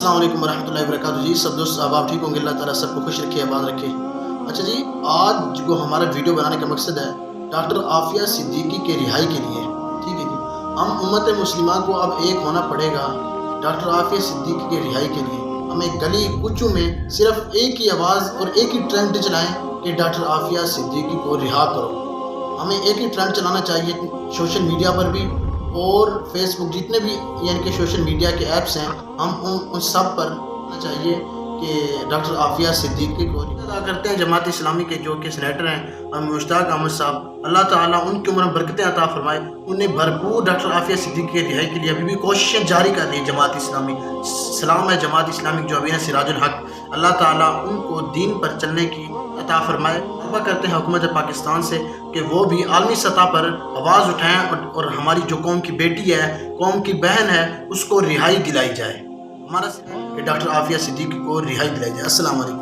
السلام علیکم ورحمۃ اللہ وبرکاتہ جی، سب دوست احباب ٹھیک ہوں گے؟ اللہ تعالیٰ سب کو خوش رکھے، آباد رکھے۔ اچھا جی، آج جو ہمارا ویڈیو بنانے کا مقصد ہے ڈاکٹر عافیہ صدیقی کے رہائی کے لیے، ٹھیک ہے جی۔ ہم امت مسلمہ کو اب ایک ہونا پڑے گا ڈاکٹر عافیہ صدیقی کے رہائی کے لیے۔ ہمیں گلی کوچوں میں صرف ایک ہی آواز اور ایک ہی ٹرینڈ چلائیں کہ ڈاکٹر عافیہ صدیقی کو رہا کرو۔ ہمیں ایک ہی ٹرینڈ چلانا چاہیے سوشل میڈیا پر بھی اور فیس بک، جتنے بھی یعنی کہ سوشل میڈیا کے ایپس ہیں، ہم ان سب پر چاہیے کہ ڈاکٹر عافیہ صدیقی کو ادا کرتے ہیں۔ جماعت اسلامی کے جو کہ سینیٹر ہیں اور مشتاق احمد صاحب، اللہ تعالیٰ ان کی عمر میں برکتیں عطا فرمائے، انہیں بھرپور ڈاکٹر عافیہ صدیقی کے رہائی کے لیے ابھی بھی کوششیں جاری کر رہی ہے جماعت اسلامی۔ سلام ہے جماعت اسلامی جو ابھی سراج الحق، اللہ تعالیٰ ان کو دین پر چلنے کی عطا فرمائے۔ توبہ کرتے ہیں حکومت پاکستان سے کہ وہ بھی عالمی سطح پر آواز اٹھائیں اور ہماری جو قوم کی بیٹی ہے، قوم کی بہن ہے، اس کو رہائی دلائی جائے۔ ہمارا کہ ڈاکٹر عافیہ صدیقی کو رہائی دلائی جائے۔ السلام علیکم۔